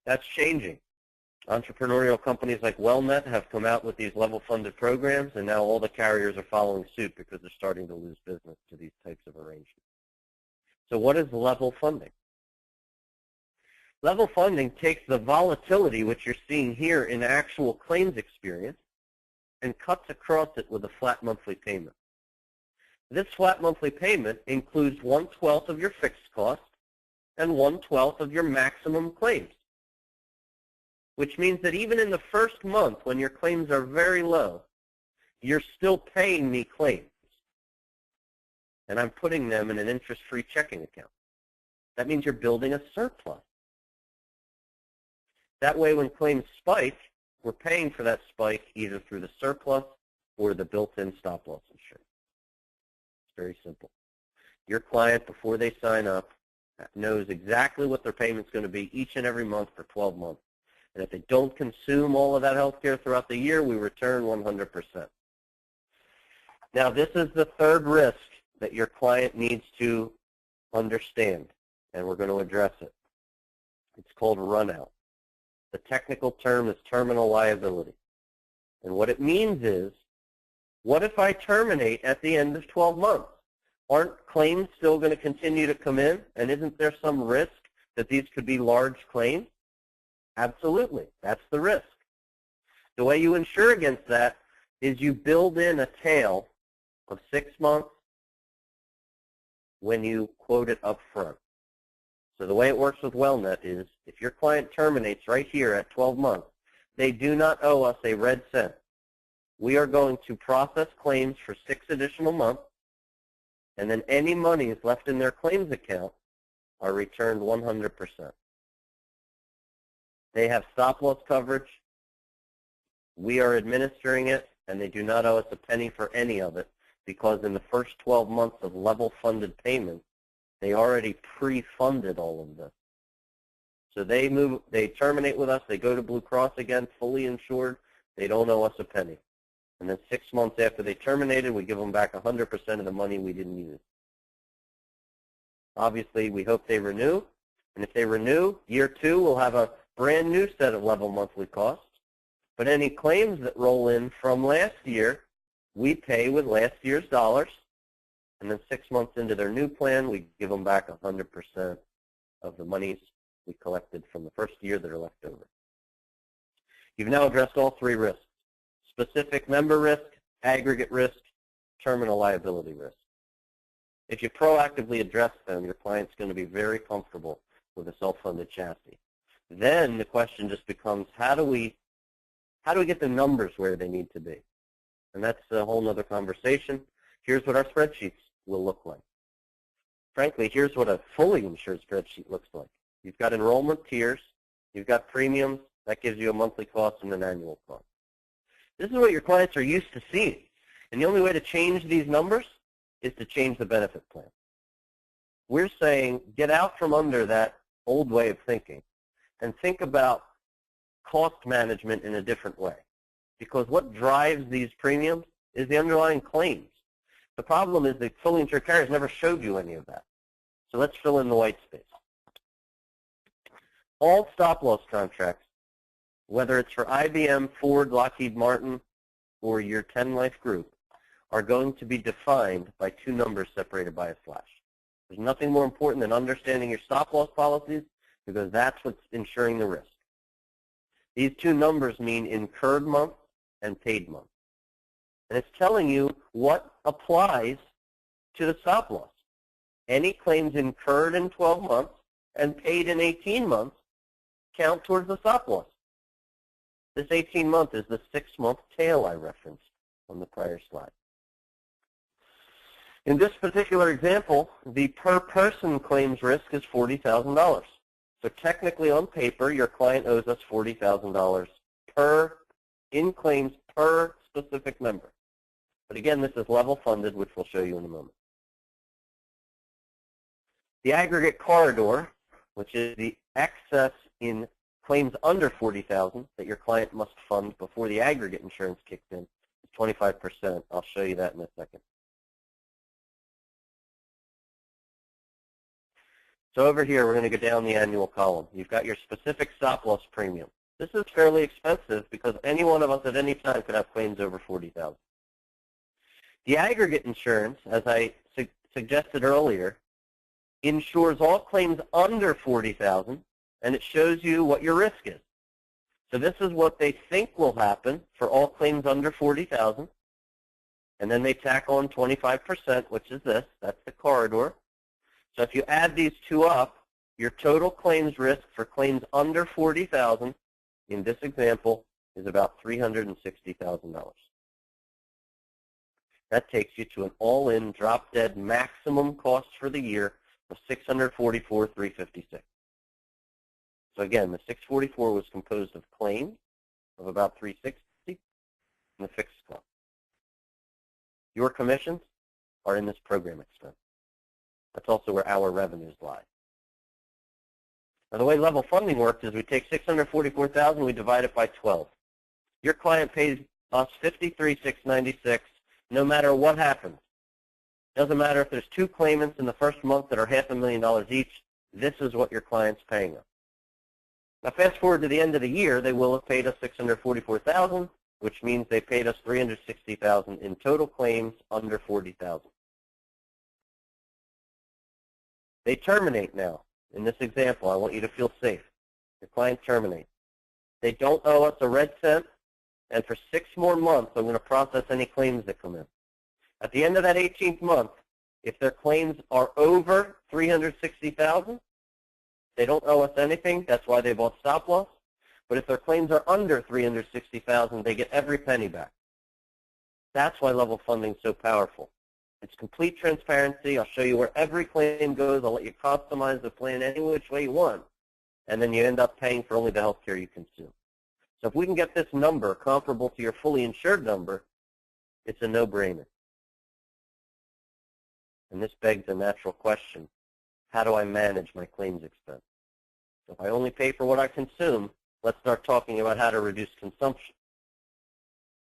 That's changing. Entrepreneurial companies like WellNet have come out with these level-funded programs, and now all the carriers are following suit because they're starting to lose business to these types of arrangements. So what is level funding? Level funding takes the volatility, which you're seeing here in actual claims experience, and cuts across it with a flat monthly payment. This flat monthly payment includes 1/12 of your fixed cost and 1/12 of your maximum claims, which means that even in the first month when your claims are very low, you're still paying me claims. And I'm putting them in an interest-free checking account. That means you're building a surplus. That way when claims spike, we're paying for that spike either through the surplus or the built-in stop-loss insurance. It's very simple. Your client, before they sign up, knows exactly what their payment's going to be each and every month for 12 months. And if they don't consume all of that health care throughout the year, we return 100%. Now, this is the third risk that your client needs to understand, and we're going to address it. It's called runout. The technical term is terminal liability. And what it means is, what if I terminate at the end of 12 months? Aren't claims still going to continue to come in? And isn't there some risk that these could be large claims? Absolutely. That's the risk. The way you insure against that is you build in a tail of 6 months when you quote it up front. So the way it works with WellNet is if your client terminates right here at 12 months, they do not owe us a red cent. We are going to process claims for 6 additional months, and then any monies left in their claims account are returned 100%. They have stop-loss coverage. We are administering it, and they do not owe us a penny for any of it because in the first 12 months of level-funded payments, they already pre-funded all of this. So they terminate with us, they go to Blue Cross again, fully insured, they don't owe us a penny. And then 6 months after they terminated, we give them back 100% of the money we didn't use. Obviously, we hope they renew, and if they renew, year 2, we'll have a brand new set of level monthly costs. But any claims that roll in from last year, we pay with last year's dollars. And then 6 months into their new plan, we give them back 100% of the monies we collected from the first year that are left over. You've now addressed all 3 risks: specific member risk, aggregate risk, terminal liability risk. If you proactively address them, your client's going to be very comfortable with a self-funded chassis. Then the question just becomes, how do we get the numbers where they need to be? And that's a whole other conversation. Here's what our spreadsheets will look like. Frankly, here's what a fully insured spreadsheet looks like. You've got enrollment tiers, you've got premiums, that gives you a monthly cost and an annual cost. This is what your clients are used to seeing. And the only way to change these numbers is to change the benefit plan. We're saying get out from under that old way of thinking and think about cost management in a different way. Because what drives these premiums is the underlying claims. The problem is that fully insured carriers never showed you any of that. So let's fill in the white space. All stop-loss contracts, whether it's for IBM, Ford, Lockheed Martin, or your 10-life group, are going to be defined by 2 numbers separated by a slash. There's nothing more important than understanding your stop-loss policies because that's what's insuring the risk. These 2 numbers mean incurred month and paid month. And it's telling you what applies to the stop loss. Any claims incurred in 12 months and paid in 18 months count towards the stop loss. This 18-month is the 6-month tail I referenced on the prior slide. In this particular example, the per-person claims risk is $40,000. So technically on paper, your client owes us $40,000 in claims per specific member. But again, this is level funded, which we'll show you in a moment. The aggregate corridor, which is the excess in claims under $40,000 that your client must fund before the aggregate insurance kicks in, is 25%. I'll show you that in a second. So over here, we're going to go down the annual column. You've got your specific stop loss premium. This is fairly expensive because any one of us at any time could have claims over $40,000. The aggregate insurance, as I suggested earlier, insures all claims under $40,000, and it shows you what your risk is. So this is what they think will happen for all claims under $40,000, and then they tack on 25%, which is this. That's the corridor. So if you add these two up, your total claims risk for claims under $40,000 in this example is about $360,000. That takes you to an all-in drop-dead maximum cost for the year of $644,356. So again, the $644 was composed of claims of about $360 and the fixed cost. Your commissions are in this program expense. That's also where our revenues lie. Now, the way level funding works is we take $644,000, we divide it by 12. Your client pays us $53,696 no matter what happens. Doesn't matter if there's two claimants in the first month that are $500,000 each. This is what your client's paying us. Now, fast forward to the end of the year, they will have paid us $644,000, which means they paid us $360,000 in total claims under $40,000. They terminate now. In this example, I want you to feel safe. Your client terminates. They don't owe us a red cent, and for 6 more months, I'm going to process any claims that come in. At the end of that 18th month, if their claims are over $360,000, they don't owe us anything. That's why they bought stop loss. But if their claims are under $360,000, they get every penny back. That's why level funding is so powerful. It's complete transparency. I'll show you where every claim goes. I'll let you customize the plan any which way you want. And then you end up paying for only the health care you consume. So if we can get this number comparable to your fully insured number, it's a no-brainer. And this begs a natural question. How do I manage my claims expense? So if I only pay for what I consume, let's start talking about how to reduce consumption.